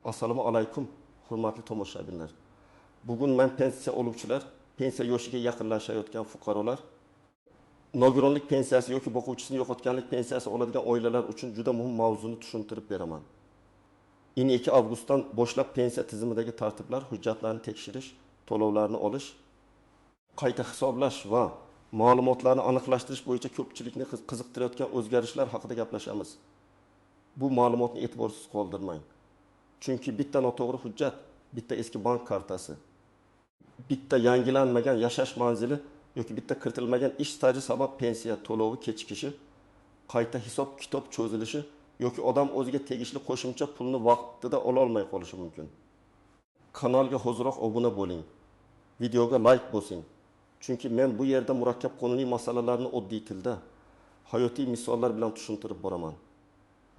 Assalomu alaykum, hurmatli tomoshabinlar. Bugun men pensiya oluvchilar, pensiya yoshiga yaqinlashayotgan fuqarolar, nogironlik pensiyasi yoki boquvchisini yo'qotganlik pensiyasi oladigan oilalar uchun juda muhim mavzuni tushuntirib beraman. 2 avgustdan boshlab pensiya tizimidagi tartiblar, hujjatlarni tekshirish, to'lovlarni olish, qayta hisoblash va ma'lumotlarni aniqlashtirish bo'yicha ko'pchilikni qiziqtirayotgan o'zgarishlar haqida gaplashamiz. Bu ma'lumotni e'tiborsiz qoldirmang. Chunki bitta noto'g'ri hujjat, bitta eski bank kartasi, bitta yangilanmagan yashash manzili yoki bitta kiritilmagan ish staji sabab pensiya to'lovi kechikishi, qayta hisob kitob cho'zilishi yoki odam o'ziga tegishli qo'shimcha pulni vaqtida ola olmay qolishi mumkin. Kanalga hoziroq obuna bo'ling. Videoga like bosing. Chunki men bu yerda murakkab qonuniy masalalarni oddiy tilda, hayotiy misollar bilan tushuntirib boraman.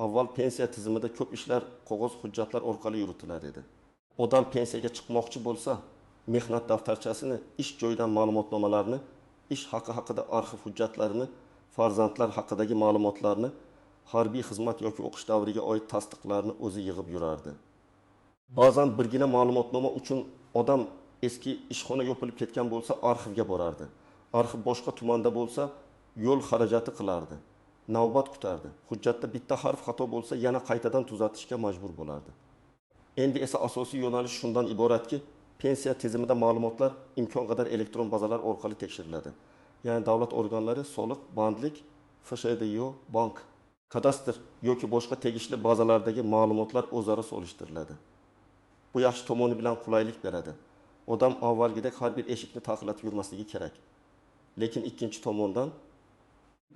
Avval pensiya tizimida ko'p ishlar qog'oz hujjatlar orqali yuritilar edi. Odam pensiyaga chiqmoqchi bo'lsa, mehnat daftarchasini, ish joyidan ma'lumotnomalarni, ish haqi haqida arxiv hujjatlarini, farzandlar haqidagi ma'lumotlarni, harbiy xizmat yoki o'qish davriga oid tasdiqlarni o'zi yig'ib yurardi. Ba'zan birgina ma'lumotnoma uchun odam eski ishxona yopilib ketgan bo'lsa, arxivga borardi. Arxiv boshqa tumanda bo'lsa, yo'l xarajati qilardi. Navbat kutardi. Hujjatda bitta harf xato bo'lsa, yana qaytadan tuzatishga majbur bo'lardi. Endi esa asosiy yo'nalish shundan iboratki, pensiya tizimida ma'lumotlar imkon qadar elektron bazalar orqali tekshiriladi. Ya'ni davlat organlari, soliq, bandlik, FSHDYO, bank, kadastr yoki boshqa tegishli bazalardagi ma'lumotlar o'zaro solishtiriladi. Bu yaxshi tomoni bilan qulaylik beradi. Odam avvalgidek har bir eshikni taqillatib yurmasligi kerak. Lekin ikkinchi tomondan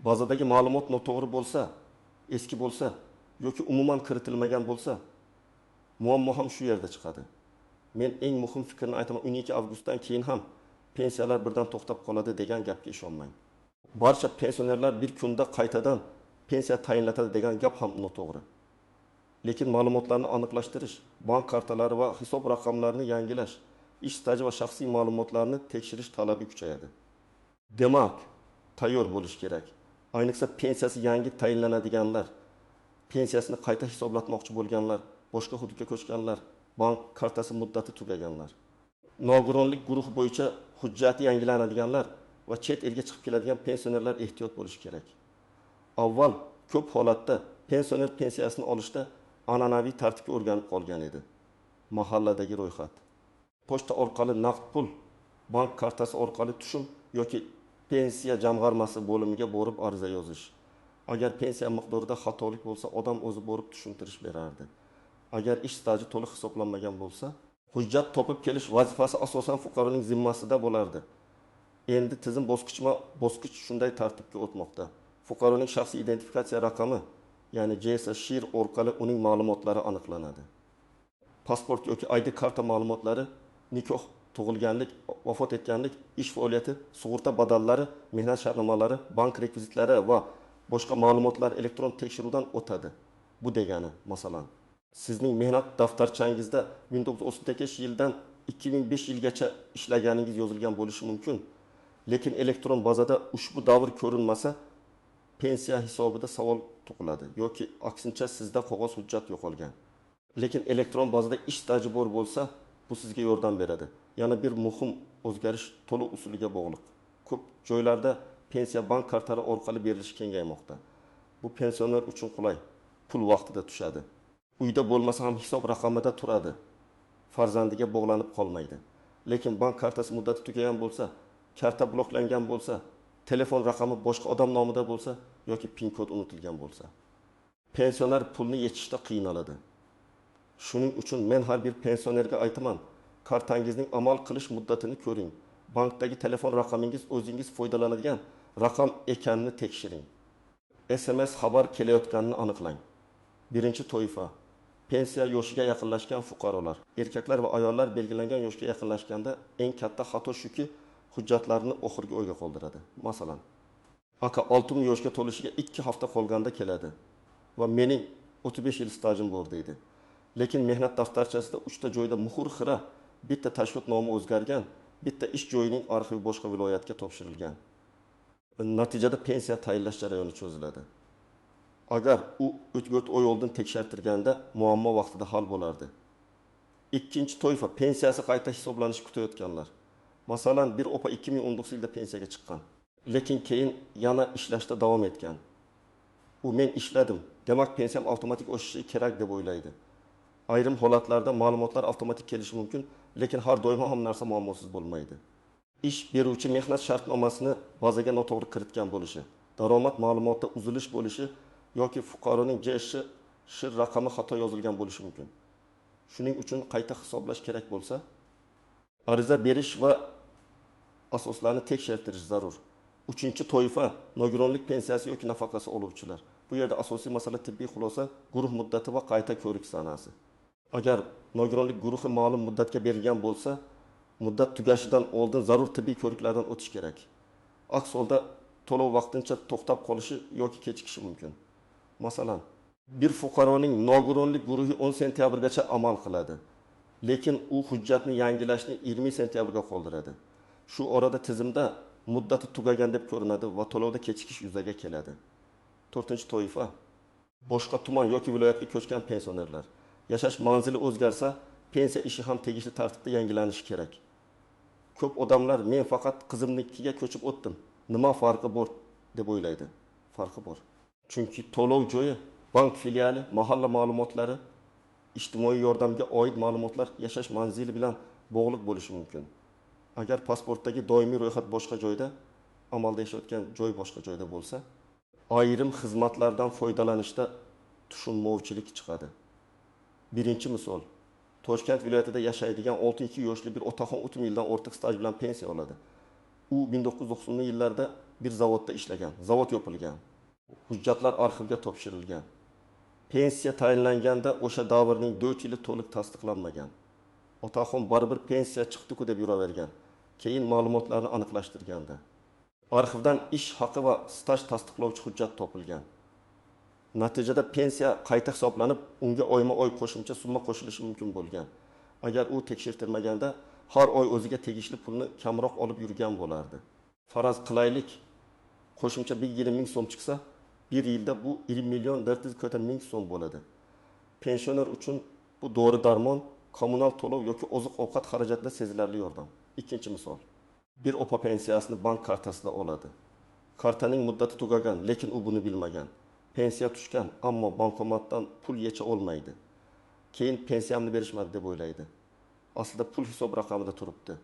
bazadagi ma'lumot noto'g'ri bo'lsa, eski bo'lsa yoki umuman kiritilmagan bo'lsa, muammo ham shu yerda chiqadi. Men eng muhim fikrni aytaman, 12 avgustdan keyin ham pensiyalar birdan to'xtab qoladi degan gapga ishonmang. Barcha pensionerlar bir kunda qaytadan pensiya tayinlatadi degan gap ham noto'g'ri. Lekin ma'lumotlarni aniqlashtirish, bank kartalari va hisob raqamlarini yangilash, ish staji va shaxsiy ma'lumotlarni tekshirish talabi kuchayadi. Demak, tayyor bo'lish kerak. Ayniqsa pensiyasi yangi tayinlanadiganlar, pensiyasini qayta hisoblatmoqchi bo'lganlar, boshqa hududga ko'chganlar, bank kartasi muddati tugaganlar, nogironlik guruhi bo'yicha hujjati yangilanadiganlar va chet elga chiqib keladigan pensionerlar ehtiyot bo'lishi kerak. Avval ko'p holatda pensioner pensiyasini olishda an'anaviy tartibga o'rganib qolgan edi. Mahalladagi ro'yxat, pochta orqali naqd pul, bank kartasi orqali tushum yoki pensiya jamg'armasi bo'limiga borib ariza yozish. Agar pensiya miqdorida xatolik bo'lsa, odam o'zi borib tushuntirish berardi. Agar ish staji to'liq hisoblanmagan bo'lsa, hujjat topib kelish vazifasi asosan fuqaroning zimmasida bo'lardi. Endi tizim bosqichma-bosqich shunday tartibga o'tmoqda. Fuqaroning shaxsiy identifikatsiya raqami, ya'ni JSSHIR orqali uning ma'lumotlari aniqlanadi. Pasport yoki ID karta ma'lumotlari, nikoh, tug'ilganlik, vafot etganlik, ish faoliyati, sug'urta badallari, mehnat shartnomalari, bank rekvizitlari va boshqa ma'lumotlar elektron tekshiruvdan o'tadi. Bu degani, masalan, sizning mehnat daftarchangizda 1938 yildan 2005 yilgacha ishlaganingiz yozilgan bo'lishi mumkin. Lekin elektron bazada ushbu davr ko'rinmasa, pensiya hisobida savol tug'iladi yoki aksincha sizda qog'oz hujjat yo'qolgan. Lekin elektron bazada ish staji bor bo'lsa, bu sizga yordam beradi. Yana bir muhim o'zgarish to'lov usuliga bog'liq. Ko'p joylarda pensiya bank kartalari orqali berilishi kengaymoqda. Bu pensioner uchun qulay, pul vaqtida tushadi. Uyda bo'lmasa ham hisob raqamida turadi. Farzandiga bog'lanib qolmaydi. Lekin bank kartasi muddati tugagan bo'lsa, karta bloklangan bo'lsa, telefon raqami boshqa odam nomida bo'lsa yoki PIN kod unutilgan bo'lsa, pensioner pulni yechishda qiynaladi. Shuning uchun men har bir pensionerga aytaman, kartangizning amal qilish muddatini ko'ring. Bankdagi telefon raqamingiz o'zingiz foydalanadigan raqam ekanini tekshiring. SMS xabar kelayotganini aniqlang. Birinchi toifa, pensiya yoshiga yaqinlashgan fuqarolar. Erkaklar va ayollar belgilangan yoshga yaqinlashganda eng katta xato shuki, hujjatlarni oxirgi o'yga qoldiradi. Masalan, aka 6000 yoshga to'lishiga 2 hafta qolganda keladi va mening 35 yil stajim bor deydi. Lekin mehnat daftarchasida 3 ta joyda muhr xira, bitta tashkilot nomi o'zgargan, bitta ish joyining arxivi boshqa viloyatga topshirilgan. Natijada pensiya tayinlash jarayoni cho'ziladi. Agar u 3-4 oy oldin tekshirilganda muammo vaqtida hal bo'lardi. ikkinchi toifa pensiyasi qayta hisoblanishi kutayotganlar. Masalan, bir opa 2019 yilda pensiyaga chiqqan. Lekin keyin yana ishlashda davom etgan. U men ishladim, demak pensiyam avtomatik o'sishi kerak deb o'ylaydi. Ayrim holatlarda ma'lumotlar avtomatik kelishi mumkin, lekin har doim ham narsa muammosiz bo'lmaydi. Ish beruvchi mehnat shartnomasini bazaga noto'g'ri kiritgan bo'lishi, daromad ma'lumotida uzilish bo'lishi yoki fuqaroning JSH raqami xato yozilgan bo'lishi mumkin. Shuning uchun qayta hisoblash kerak bo'lsa, ariza berish va asoslarni tekshirtirish zarur. Uchinchi toifa nogironlik pensiyasi yoki nafaqasi oluvchilar. Bu yerda asosiy masala tibbiy xulosa, guruh muddati va qayta ko'rik sanasi. Agar nogironlik guruhi ma'lum muddatga berilgan bo'lsa, muddat tugashidan oldin zarur tibbiy ko'riklardan o'tish kerak. Aks holda to'lov vaqtincha to'xtab qolishi yoki kechikishi mumkin. Masalan, bir fuqaroning nogironlik guruhi 10 sentyabrgacha amal qiladi, lekin u hujjatni yangilashni 20 sentyabrga qoldiradi. Shu orada tizimda muddati tugagan deb ko'rinadi va to'lovda kechikish yuzaga keladi. 4-toifa boshqa tuman yoki viloyatga ko'chgan pensionerlar. Yashash manzili o'zgarsa, pensiya ishi ham tegishli tartibda yangilanishi kerak. Ko'p odamlar men faqat qizimnikiga ko'chib o'tdim, nima farqi bor deb o'ylaydi. Farqi bor. Chunki to'lov joyi, bank filiali, mahalla ma'lumotlari, ijtimoiy yordamga oid ma'lumotlar yashash manzili bilan bog'liq bo'lishi mumkin. Agar pasportdagi doimiy ro'yxat boshqa joyda, amalda yashayotgan joy boshqa joyda bo'lsa, ayrim xizmatlardan foydalanishda tushunmovchilik chiqadi. Birinchi misol, Toshkent viloyatida yashaydigan 62 yoshli bir otaxon 30 yildan ortiq staj bilan pensiya oladi. U 1990-yillarda bir zavodda ishlagan, zavod yopilgan. Hujjatlar arxivga topshirilgan. Pensiya tayinlanganda o'sha davrning 4 yili to'liq tasdiqlanmagan. Otaxon baribir pensiya chiqdi-ku deb yuravergan. Keyin ma'lumotlarni aniqlashtirganda arxivdan ish haqi va staj tasdiqlovchi hujjat topilgan. Natijada pensiya qayta hisoblanib, unga oyma-oy qo'shimcha summa qo'shilishi mumkin bo'lgan. Agar u tekshirtirmaganda har oy o'ziga tegishli pulni kamroq olib yurgan bo'lardi. Faraz qilaylik, qo'shimcha 120 ming so'm chiqsa, bir yilda bu 20 million 440 ming so'm bo'ladi. Pensioner uchun bu dori-darmon, kommunal to'lov yoki oziq-ovqat xarajatida sezilarli yordam. Ikkinchi misol. Bir opa pensiyasini bank kartasida oladi. Kartaning muddati tugagan, lekin u buni bilmagan. Pensiya tushgan, ammo bankomatdan pul yecha olmaydi. Keyin pensiyamni berishmadi deb o'ylaydi. Aslida pul hisob raqamida turibdi.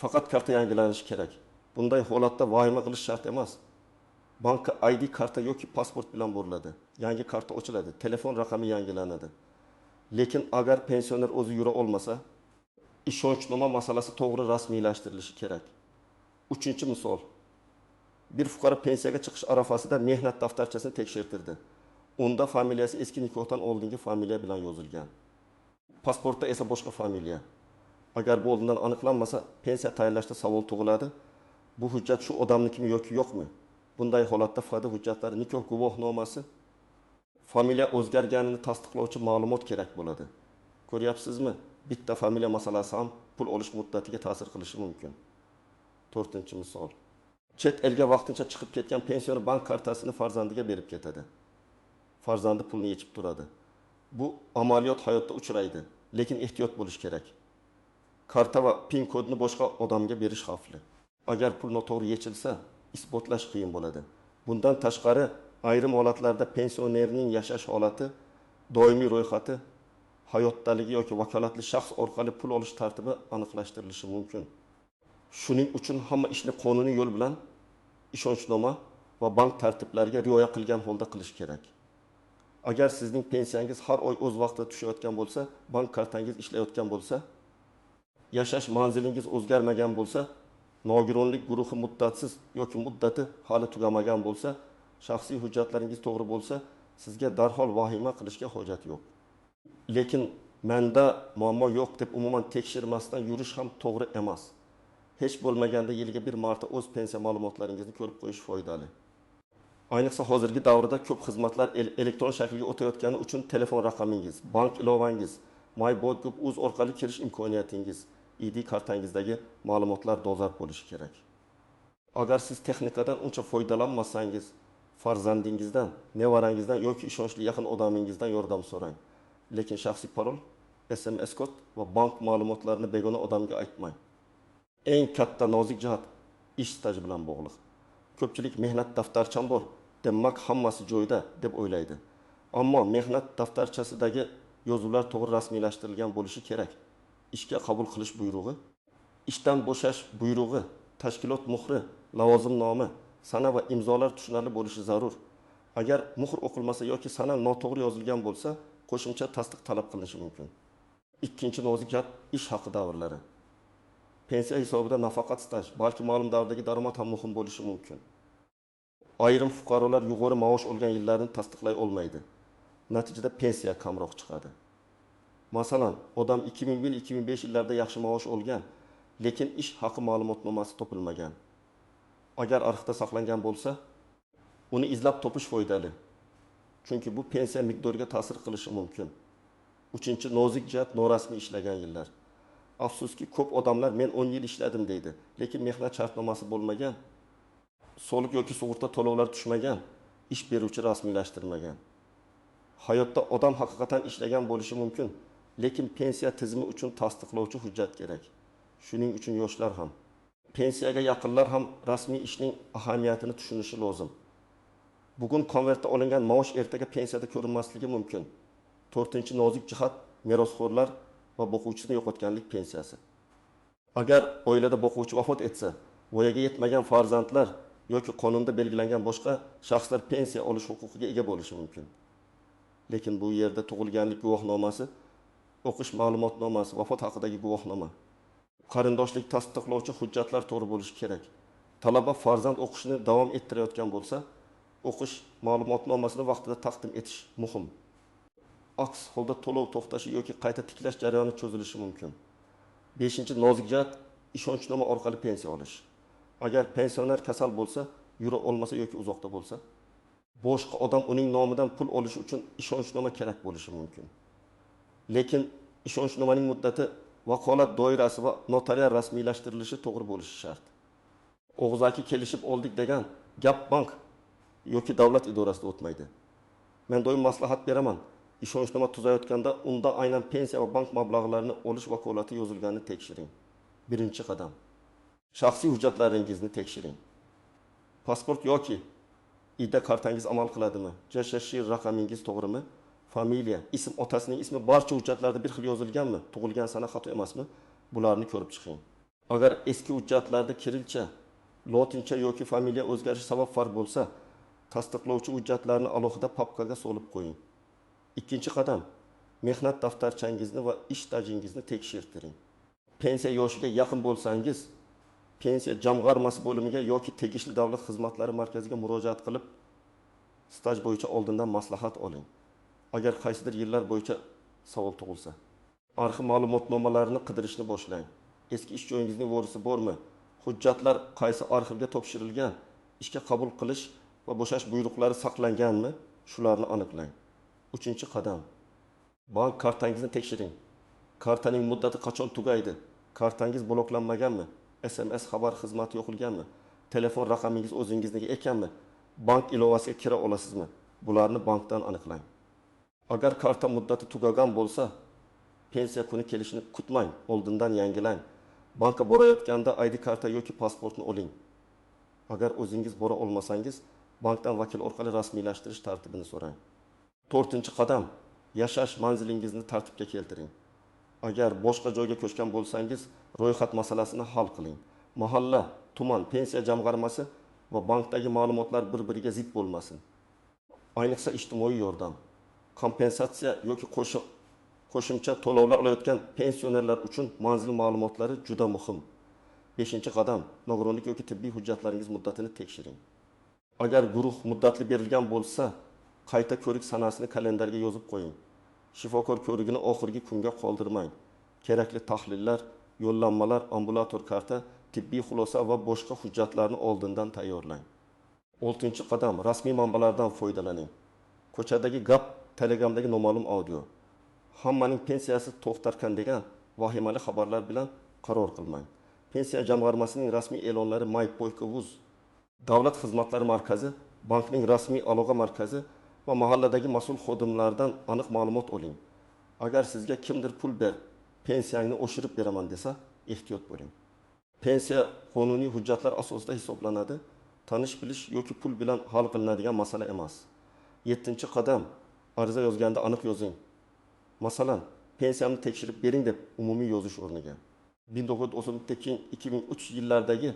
Faqat karta yangilanishi kerak. Bunday holatda vahima qilish shart emas. Bankka ID karta yoki pasport bilan beriladi. Yangi karta ochiladi, telefon raqami yangilanadi. Lekin agar pensioner o'zi yura olmasa, ishonchnoma masalasi to'g'ri rasmiylashtirilishi kerak. Uchinchi misol. Bir fuqaro pensiyaga chiqish arafasida mehnat daftarchasini tekshirtirdi. Unda familiyasi eski nikohdan oldingi familiya bilan yozilgan. Pasportda esa boshqa familiya. Agar bu oldindan aniqlanmasa, pensiya tayinlashda savol tug'iladi. Bu hujjat shu odamnikimi yoki yo'qmi? Bunday holatda foyda hujjatlari, nikoh guvohnomasi, familiya o'zgarganini tasdiqlovchi ma'lumot kerak bo'ladi. Ko'ryapsizmi? Bitta familiya masalasi ham pul olish muddatiga ta'sir qilishi mumkin. 4-misol. Chet elga vaqtincha chiqib ketgan pensioner bank kartasini farzandiga berib ketadi. Farzandi pulni yechib turadi. Bu amaliyot hayotda uchraydi, lekin ehtiyot bo'lish kerak. Karta va PIN kodni boshqa odamga berish xavfli. Agar pul noto'g'ri yechilsa, isbotlash qiyin bo'ladi. Bundan tashqari, ayrim holatlarda pensionerning yashash holati, doimiy ro'yxati, hayotdaligi yoki vakolatli shaxs orqali pul olish tartibi aniqlashtirilishi mumkin. Shuning uchun hamma ishni qonuniy yo'l bilan ishonchnoma va bank tartiblariga rioya qilgan holda qilish kerak. Agar sizning pensiyangiz har oy o'z vaqtida tushayotgan bo'lsa, bank kartangiz ishlayotgan bo'lsa, yashash manzilingiz o'zgarmagan bo'lsa, nogironlik guruhi muddatsiz yoki muddati hali tugamagan bo'lsa, shaxsiy hujjatlaringiz to'g'ri bo'lsa, sizga darhol vahima qilishga hojat yo'q. Lekin menda muammo yo'q deb umuman tekshirmasdan yurish ham to'g'ri emas. Hech bo'lmaganda yiliga bir marta o'z pensiya ma'lumotlaringizni ko'rib qo'yish foydali. Ayniqsa hozirgi davrda ko'p xizmatlar elektron shaklga o'tayotgani uchun telefon raqamingiz, bank ilovangiz, MyBoard.uz orqali kirish imkoniyatingiz, ID kartangizdagi ma'lumotlar dolzarb bo'lishi kerak. Agar siz texnikadan uncha foydalanmasangiz, farzandingizdan, nevarangizdan yoki ishonchli yaqin odamingizdan yordam so'rang. Lekin shaxsiy parol SMS kod va bank ma'lumotlarini begona odamga aytmang. Eng katta nozik jihat ish staji bilan bog'liq. Ko'pchilik mehnat daftarcham bor, demak hammasi joyida deb o'ylaydi. Ammo mehnat daftarchasidagi yozuvlar to'g'ri rasmiylashtirilgan bo'lishi kerak. Ishga qabul qilish buyrug'i, ishdan bo'shash buyrug'i, tashkilot muhri, lavozimnoma, sana va imzolar tushunarli bo'lishi zarur. Agar muhr o'qilmasa yoki sana noto'g'ri yozilgan bo'lsa, qo'shimcha tasdiq talab qilinishi mumkin. Ikkinchi nozik jihat ish haqi davrlari. Pensiya hisobida nafaqat staj, balki ma'lum davrdagi daromad ham muhim bo'lishi mumkin. Ayrim fuqarolar yuqori maosh olgan yillarni tasdiqlay olmaydi. Natijada pensiya kamroq chiqadi. Masalan, odam 2000-2005 yillarda yaxshi maosh olgan, lekin ish haqi ma'lumotnomasi topilmagan. Agar arxivda saqlangan bo'lsa, uni izlab topish foydali. Chunki bu pensiya miqdoriga ta'sir qilishi mumkin. Uchinchi nozik jihat norasmiy ishlagan yillar. Afsuski, ko'p odamlar men 10 yil ishladim deydi, lekin mehnat shartnomasi bo'lmagan, soliq yoki sug'urta to'lovlari tushmagan, ish beruvchi rasmiylashtirmagan. Hayotda odam haqiqatan ishlagan bo'lishi mumkin, lekin pensiya tizimi uchun tasdiqlovchi hujjat kerak. Shuning uchun yoshlar ham, pensiyaga yaqinlar ham rasmiy ishning ahamiyatini tushunishi lozim. Bugun konvertda olingan maosh ertaga pensiyada ko'rinmasligi mumkin. 4-nozik jihat merosxo'rlar va boquvchisini yo'qotganlik pensiyasi. Agar oilada boquvchi vafot etsa, voyaga yetmagan farzandlar yoki qonunda belgilangan boshqa shaxslar pensiya olish huquqiga ega bo'lishi mumkin. Lekin bu yerda tug'ilganlik guvohnomasi, o'qish ma'lumotnomasi, vafot haqidagi guvohnoma, qarindoshlik tasdiqlovchi hujjatlar to'g'ri bo'lishi kerak. Talaba farzand o'qishini davom ettirayotgan bo'lsa, o'qish ma'lumotnomasini vaqtida taqdim etish muhim. Aks holda to'lov to'xtashi yoki qayta tiklash jarayoni cho'zilishi mumkin. 5-nozik jihat ishonchnoma orqali pensiya olish. Agar pensioner kasal bo'lsa, yura olmasa yoki uzoqda bo'lsa, boshqa odam uning nomidan pul olishi uchun ishonchnoma kerak bo'lishi mumkin. Lekin ishonchnomaning muddati, vakolat doirasi va notarial rasmiylashtirilishi to'g'ri bo'lishi shart. Og'zaki kelishib oldik degan gap bank yoki davlat idorasida o'tmaydi. Men doim maslahat beraman. Ishonchnoma tuzayotganda unda aynan pensiya va bank mablag'larini olish vakolati yozilganini tekshiring. Birinchi qadam. Shaxsiy hujjatlaringizni tekshiring. Pasport yoki ID kartangiz amal qiladimi? JSH raqamingiz to'g'rimi? Familiya, ism, otasining ismi barcha hujjatlarda bir xil yozilganmi? Tug'ilgan sana xato emasmi? Bularni ko'rib chiqing. Agar eski hujjatlarda kirilcha, lotincha yoki familiya o'zgarishi sabab farq bo'lsa, tasdiqlovchi hujjatlarni alohida papkaga solib qo'ying. Ikkinchi qadam, mehnat daftarchangizni va ish stajingizni tekshirtiring. Pensiya yoshiga yaqin bo'lsangiz, pensiya jamg'armasi bo'limiga yoki tegishli davlat xizmatlari markaziga murojaat qilib, staj bo'yicha oldindan maslahat oling. Agar qaysidir yillar bo'yicha savol tug'ilsa, arxiv ma'lumotnomalarini qidirishni boshlang. Eski ish joyingizning vorisi bormi? Hujjatlar qaysi arxivga topshirilgan? Ishga qabul qilish va bo'shash buyruqlari saqlanganmi? Shularni aniqlang. 3-qadam. Bank kartangizni tekshiring. Kartaning muddati qachon tugaydi? Kartangiz bloklanmaganmi? SMS xabar xizmati yo'qilganmi? Telefon raqamingiz o'zingizniki ekanmi? Bank ilovasiga kira olasizmi? Bularni bankdan aniqlang. Agar karta muddati tugagan bo'lsa, pensiya kuni kelishini kutmang, oldindan yangilang. Banka borayotganda ID karta yoki pasportni oling. Agar o'zingiz bora olmasangiz, bankdan vakil orqali rasmiylashtirish tartibini so'rang. 4-qadam, yashash manzilingizni tartibga keltiring. Agar boshqa joyga ko'chgan bo'lsangiz, ro'yxat masalasini hal qiling. Mahalla, tuman, pensiya jamg'armasi va bankdagi ma'lumotlar bir-biriga zid bo'lmasin. Ayniqsa ijtimoiy yordam, kompensatsiya yoki qo'shimcha to'lovlar olayotgan pensionerlar uchun manzil ma'lumotlari juda muhim. 5-qadam, nogironlik yoki tibbiy hujjatlaringiz muddatini tekshiring. Agar guruh muddatli berilgan bo'lsa, qayta ko'rik sanasini kalendarga yozib qo'ying. Shifokor ko'rigini oxirgi kunga qoldirmang. Kerakli tahlillar, yo'llanmalar, ambulator karta, tibbiy xulosa va boshqa hujjatlarni oldindan tayyorlang. 6-qadam, rasmiy manbalardan foydalaning. Ko'chadagi gap, Telegramdagi noma'lum audio. Hammaning pensiyasi to'xtarkan degan vahimali xabarlar bilan qaror qilmang. Pensiya jamg'armasining rasmiy e'lonlari My.Uz, Davlat xizmatlari markazi, bankning rasmiy aloqa markazi va mahalladagi mas'ul xodimlardan aniq ma'lumot oling. Agar sizga kimdir pul ber, pensiyangni oshirib beraman desa, ehtiyot bo'ling. Pensiya qonuniy hujjatlar asosida hisoblanadi. Tanish bilish yoki pul bilan hal qilinadigan masala emas. 7-qadam ariza yozganda aniq yozing. Masalan, pensiyamni tekshirib bering deb umumiy yozish o'rniga 1992-2003 yillardagi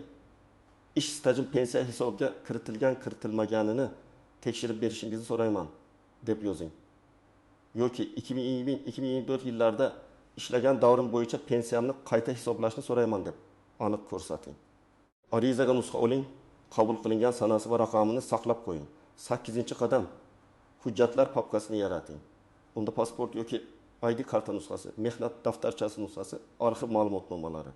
ish stajim pensiya hisobiga kiritilmaganini tekshirib berishingizni so'rayman deb yozing. Yoki 2020-2024 yillarda ishlagan davrim bo'yicha pensiyamni qayta hisoblashni so'rayman deb aniq ko'rsating. Arizaga nusxa oling, qabul qilingan sanasi va raqamini saqlab qo'ying. 8-qadam hujjatlar papkasini yarating. Unda pasport yoki ID karta nusxasi, mehnat daftarchasi nusxasi, arxiv ma'lumotnomalari,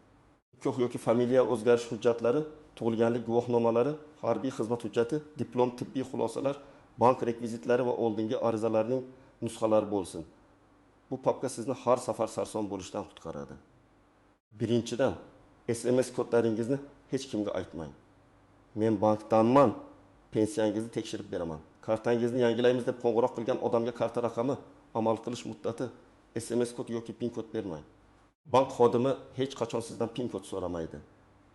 huquq yoki familiya o'zgarish hujjatlari, tug'ilganlik guvohnomalari, harbiy xizmat hujjati, diplom, tibbiy xulosalar, bank rekvizitlari va oldingi arizalarning nusxalari bo'lsin. Bu papka sizni har safar sarson bo'lishdan qutqaradi. Birinchidan, SMS kodlaringizni hech kimga aytmang. Men bankdanman, pensiyangizni tekshirib beraman. Kartangizni yangilaymiz deb qo'ng'iroq qilgan odamga karta raqami, amal qilish muddati, SMS kod yoki PIN kod bermang. Bank xodimi hech qachon sizdan PIN kod so'ramaydi.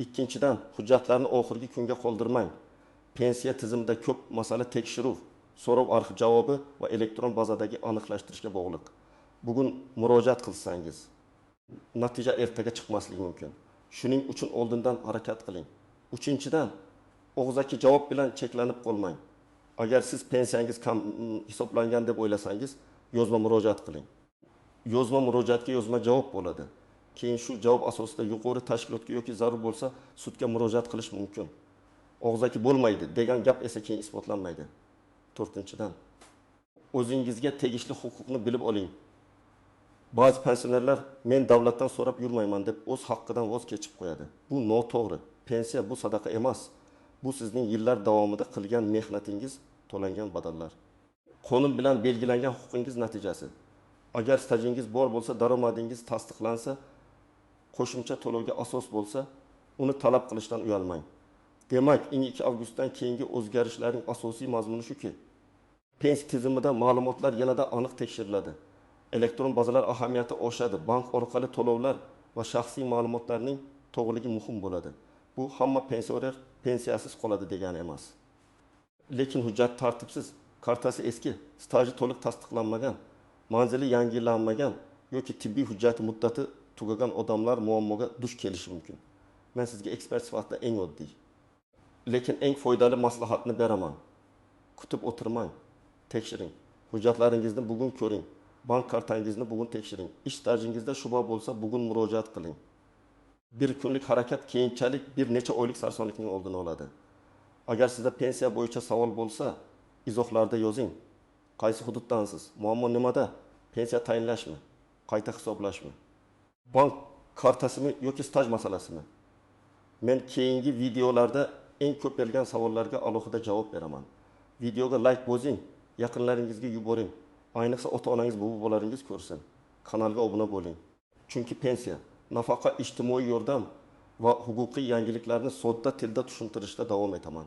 Ikkinchidan, hujjatlarni oxirgi kunga qoldirmang. Pensiya tizimida ko'p masala tekshiruv, so'rov arxiv javobi va elektron bazadagi aniqlashtirishga bog'liq. Bugun murojaat qilsangiz, natija ertaga chiqmasligi mumkin. Shuning uchun oldindan harakat qiling. Uchinchidan, og'zaki javob bilan cheklanib qolmang. Agar siz pensiyangiz kam hisoblangan deb o'ylasangiz, yozma murojaat qiling. Yozma murojaatga yozma javob bo'ladi. Keyin shu javob asosida yuqori tashkilotga yoki zarur bo'lsa sudga murojaat qilish mumkin. Og'zaki bo'lmaydi degan gap esa keyin isbotlanmaydi. 4-dan, o'zingizga tegishli huquqni bilib oling. Ba'zi pensionerlar men davlatdan so'rab yurmayman deb o'z haqqidan voz kechib qo'yadi. Bu noto'g'ri. Pensiya bu sadaqa emas. Bu sizning yillar davomida qilgan mehnatingiz, to'langan badallar. Qonun bilan belgilangan huquqingiz natijasi. Agar stajingiz bor bo'lsa, daromadingiz tasdiqlansa, qo'shimcha to'lovga asos bo'lsa, uni talab qilishdan uyalmang. Demak, 2 avgustdan keyingi o'zgarishlarning asosiy mazmuni shuki, pensiya tizimida ma'lumotlar yanada aniq tekshiriladi. Elektron bazalar ahamiyati oshadi. Bank orqali to'lovlar va shaxsiy ma'lumotlarning to'g'riligi muhim bo'ladi. Bu hamma pensioner pensiyasiz qoladi degani emas. Lekin hujjat tartibsiz, kartasi eski, staji to'liq tasdiqlanmagan, manzili yangilanmagan yoki tibbiy hujjati muddati tugagan odamlar muammoga duch kelishi mumkin. Men sizga ekspert sifatida eng oddiy, lekin eng foydali maslahatni beraman. Kutib o'tirmang, tekshiring. Hujjatlaringizni bugun ko'ring. Bank kartangizni bugun tekshiring. Ish stajingizda shubha bo'lsa, bugun murojaat qiling. Bir kunlik harakat keyinchalik bir necha oylik sarsonlikning oldini oladi. Agar sizda pensiya bo'yicha savol bo'lsa, izohlarda yozing. Qaysi hududdansiz? Muammo nimada? Pensiya tayinlashmi? Qayta hisoblashmi? Bank kartasimi yoki staj masalasimi? Men keyingi videolarda eng ko'p berilgan savollarga alohida javob beraman. Videoga like bosing, yaqinlaringizga yuboring. Ayniqsa ota-onangiz, bobolaringiz ko'rsin. Kanalga obuna bo'ling. Chunki pensiya, nafaqa, ijtimoiy yordam va huquqiy yangiliklarni sodda tilda tushuntirishda davom etaman.